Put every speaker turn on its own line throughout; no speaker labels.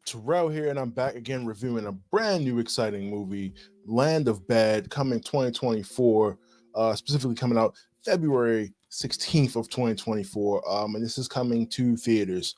Terrell here, and I'm back again reviewing a brand new exciting movie, Land of Bad, coming 2024, specifically coming out February 16th of 2024, and this is coming to theaters.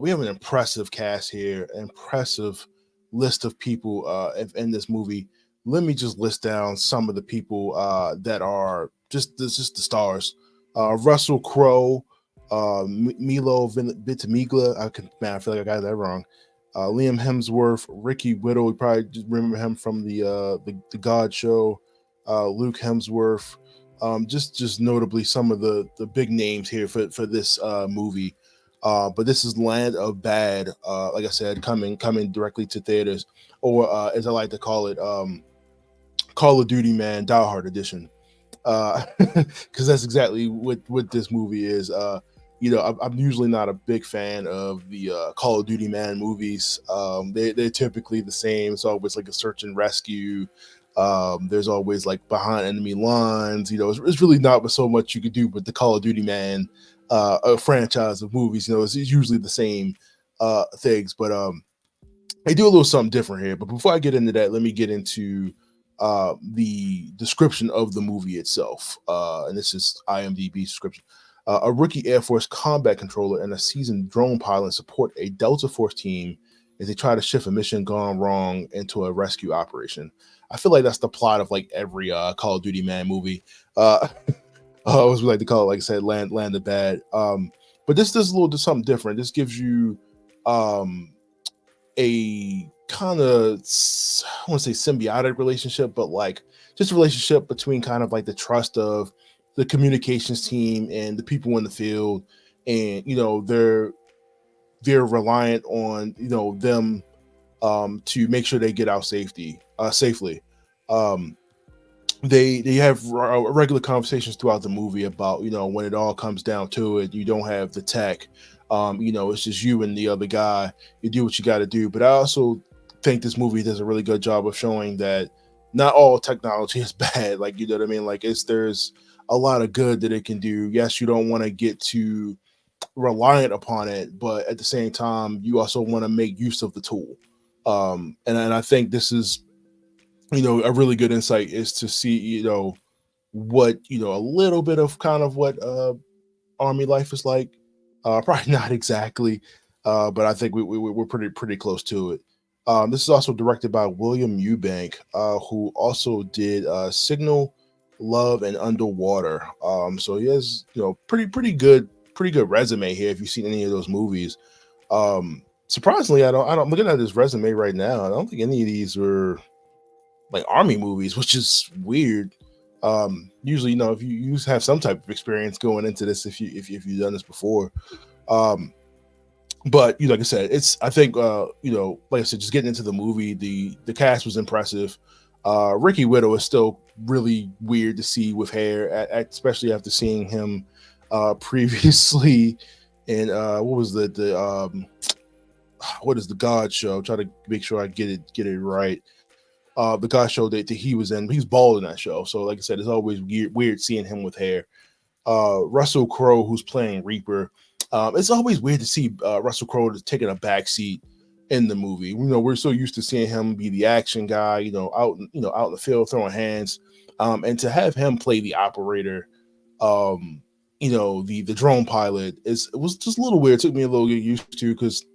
We have an impressive cast here, impressive list of people in this movie. Let me just list down some of the people that are just the stars. Russell Crowe, Milo Ventimiglia. I feel like I got that wrong. Liam Hemsworth, Ricky Whittle. You probably just remember him from the God Show. Luke Hemsworth. Just notably some of the big names here for this movie. But this is Land of Bad. Like I said, coming directly to theaters, or as I like to call it, Call of Duty Man Die Hard Edition. Because that's exactly what this movie is. I'm usually not a big fan of the Call of Duty Man movies. They're typically the same. It's always like a search and rescue. There's always like behind enemy lines. It's really not so much you could do with the Call of Duty Man a franchise of movies. It's usually the same things, but they do a little something different here. But before I get into that, let me get into the description of the movie itself. And this is IMDb description. A rookie Air Force combat controller and a seasoned drone pilot support a Delta Force team as they try to shift a mission gone wrong into a rescue operation. I feel like that's the plot of like every Call of Duty Man movie. I always like to call it, like I said, Land of Bad. But this is a little something different. This gives you a kind of, I want to say symbiotic relationship, but like just a relationship between kind of like the trust of the communications team and the people in the field, and they're reliant on them to make sure they get out safely. They have regular conversations throughout the movie about when it all comes down to it, you don't have the tech. It's just you and the other guy. You do what you got to do. But I also think this movie does a really good job of showing that not all technology is bad. Like, you know what I mean? Like, there's a lot of good that it can do. Yes, you don't want to get too reliant upon it, but at the same time, you also want to make use of the tool. And I think this is, a really good insight is to see, what, a little bit of kind of what Army life is like. Probably not exactly, but I think we're pretty close to it. This is also directed by William Eubank, who also did Signal, Love, and Underwater. So he has pretty good resume here. If you've seen any of those movies, surprisingly, I'm looking at his resume right now. I don't think any of these were like Army movies, which is weird. Usually, if you have some type of experience going into this, if you've done this before. But like I said, I think like I said, just getting into the movie, the cast was impressive. Ricky Whittle is still really weird to see with hair, especially after seeing him previously in what was what is the God Show? Try to make sure I get it right. The God Show that he was in, he's bald in that show. So like I said, it's always weird seeing him with hair. Russell Crowe, who's playing Reaper. It's always weird to see Russell Crowe taking a backseat in the movie. We're so used to seeing him be the action guy, out in the field throwing hands, and to have him play the operator, the drone pilot it was just a little weird. It took me a little get used to because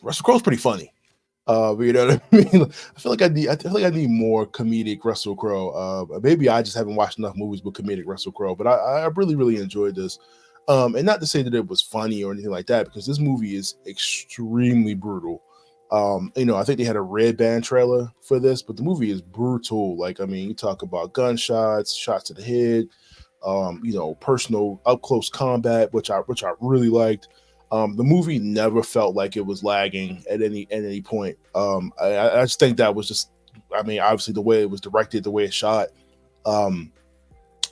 Russell Crowe's pretty funny. You know what I mean? I feel like I need more comedic Russell Crowe. Maybe I just haven't watched enough movies with comedic Russell Crowe, but I really, really enjoyed this. And not to say that it was funny or anything like that, because this movie is extremely brutal. I think they had a red band trailer for this, but the movie is brutal. Like, I mean, you talk about gunshots, shots to the head, personal up close combat, which I really liked. The movie never felt like it was lagging at any point. I just think that was just, I mean, obviously the way it was directed, the way it shot, and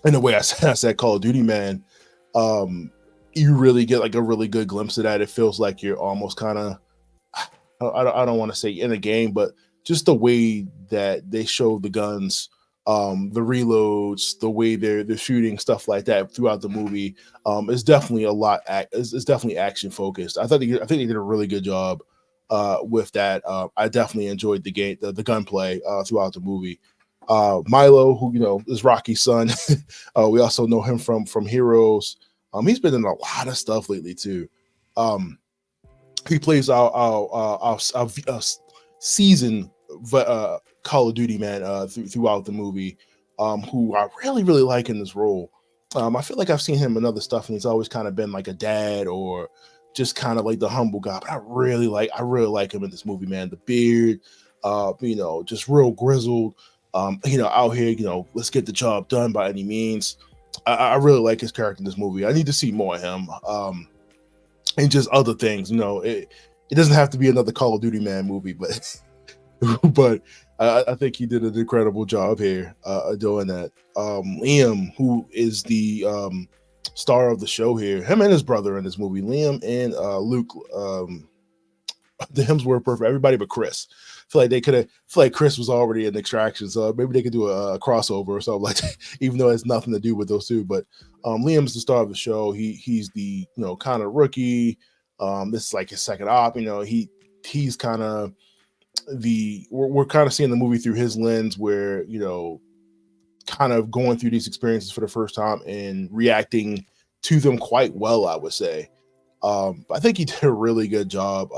the way I said Call of Duty Man, you really get like a really good glimpse of that. It feels like you're almost kind of, I don't want to say in a game, but just the way that they show the guns, the reloads, the way they're shooting, stuff like that throughout the movie, is definitely a lot. It's definitely action focused. I think they did a really good job with that. I definitely enjoyed the game, the gunplay throughout the movie. Milo, who is Rocky's son, we also know him from Heroes. He's been in a lot of stuff lately too. Um, he plays our season Call of Duty man throughout the movie, who I really like in this role. I feel like I've seen him in other stuff, and he's always kind of been like a dad or just kind of like the humble guy. But I really like him in this movie, man. The beard, just real grizzled. Out here, let's get the job done by any means. I really like his character in this movie. I need to see more of him. And just other things. It doesn't have to be another Call of Duty man movie, but but I think he did an incredible job here doing that. Liam, who is the star of the show here, him and his brother in this movie, Liam and Luke, the Hemsworth perfect, everybody but Chris. Feel like Chris was already in Extraction, so maybe they could do a crossover or something like that, even though it has nothing to do with those two. But Liam's the star of the show. He's the kind of rookie. This is like his second op. He's kind of we're kind of seeing the movie through his lens, where kind of going through these experiences for the first time and reacting to them quite well, I would say. I think he did a really good job.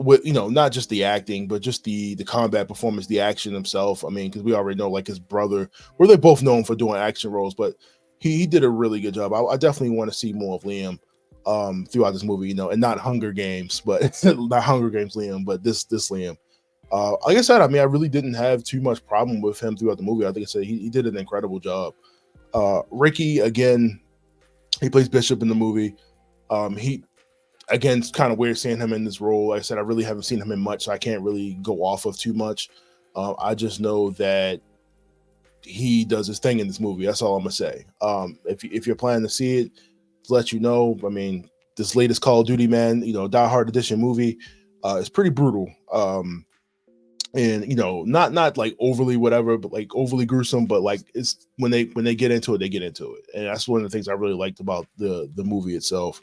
With not just the acting, but just the combat performance, the action himself. I mean, because we already know, like, his brother, where they're both known for doing action roles, but he did a really good job. I definitely want to see more of Liam throughout this movie, and not Hunger Games, but not Hunger Games Liam, but this Liam. Like I said, I mean, I really didn't have too much problem with him throughout the movie. I think I said he did an incredible job. Ricky, again, he plays Bishop in the movie. He Again, it's kind of weird seeing him in this role. Like I said, I really haven't seen him in much, so I can't really go off of too much. I just know that he does his thing in this movie. That's all I'm gonna say. If you're planning to see it, to let you know, I mean, this latest Call of Duty, man, Die Hard Edition movie is pretty brutal. And not like overly whatever, but like overly gruesome. But like, it's when they get into it, they get into it, and that's one of the things I really liked about the movie itself.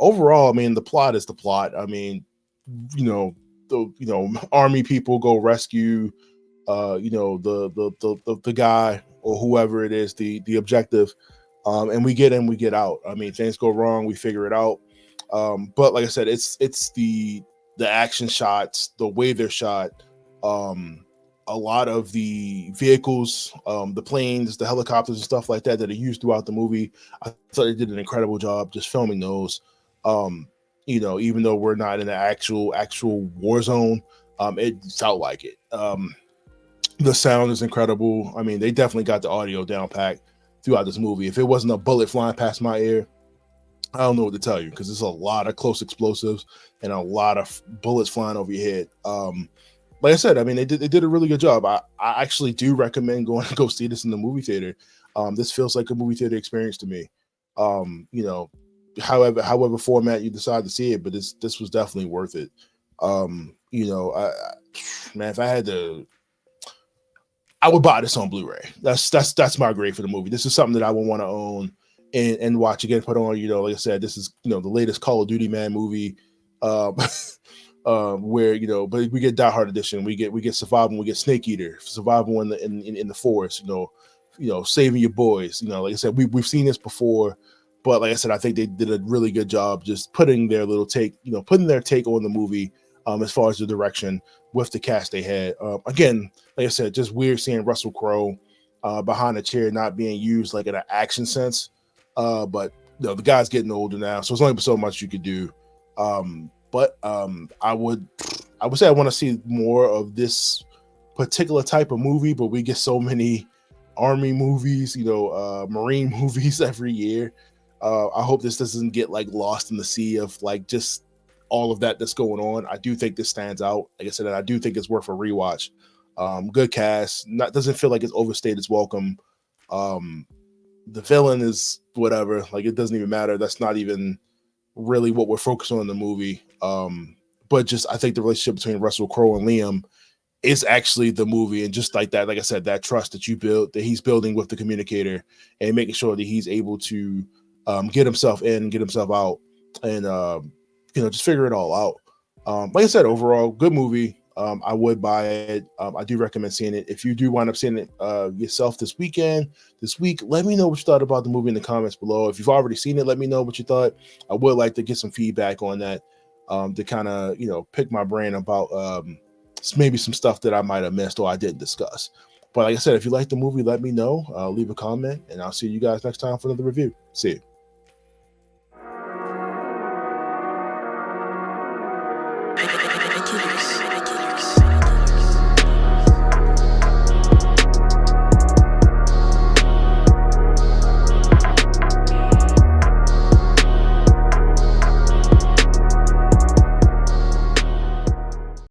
Overall, I mean, the plot is the plot. I mean, the army people go rescue, the guy or whoever it is, the objective, and we get in, we get out. I mean, things go wrong, we figure it out. But like I said, it's the action shots, the way they're shot, a lot of the vehicles, the planes, the helicopters and stuff like that are used throughout the movie. I thought they did an incredible job just filming those. Even though we're not in an actual war zone, it felt like it. The sound is incredible. I mean, they definitely got the audio down packed throughout this movie. If it wasn't a bullet flying past my ear, I don't know what to tell you, because there's a lot of close explosives and a lot of bullets flying over your head. Like I said, I mean, they did a really good job. I actually do recommend going to go see this in the movie theater. This feels like a movie theater experience to me. However format you decide to see it, but this was definitely worth it. Man, if I had to, I would buy this on Blu-ray. That's my grade for the movie. This is something that I would want to own and watch again. Put on, like I said, this is the latest Call of Duty man movie. Where but we get Die Hard Edition, we get Survival, we get Snake Eater, Survival in the forest, saving your boys. Like I said, we've seen this before, but like I said, I think they did a really good job just putting their little take, putting their take on the movie, as far as the direction with the cast they had. Again, like I said, just weird seeing Russell Crowe behind a chair, not being used like in an action sense. But the guy's getting older now, so there's only so much you could do. But I would say I want to see more of this particular type of movie, but we get so many army movies, marine movies every year. I hope this doesn't get like lost in the sea of like just all of that's going on. I do think this stands out. Like I said, I do think it's worth a rewatch. Good cast. Doesn't feel like it's overstayed its welcome. The villain is whatever. Like, it doesn't even matter. That's not even really what we're focused on in the movie. But just, I think the relationship between Russell Crowe and Liam is actually the movie. And just like that, like I said, that trust that he's building with the communicator and making sure that he's able to get himself in, get himself out, and just figure it all out. Like I said, overall, good movie. I would buy it. I do recommend seeing it. If you do wind up seeing it yourself this week, let me know what you thought about the movie in the comments below. If you've already seen it, let me know what you thought. I would like to get some feedback on that, to kind of, pick my brain about maybe some stuff that I might have missed or I didn't discuss. But like I said, if you like the movie, let me know. Leave a comment, and I'll see you guys next time for another review. See you.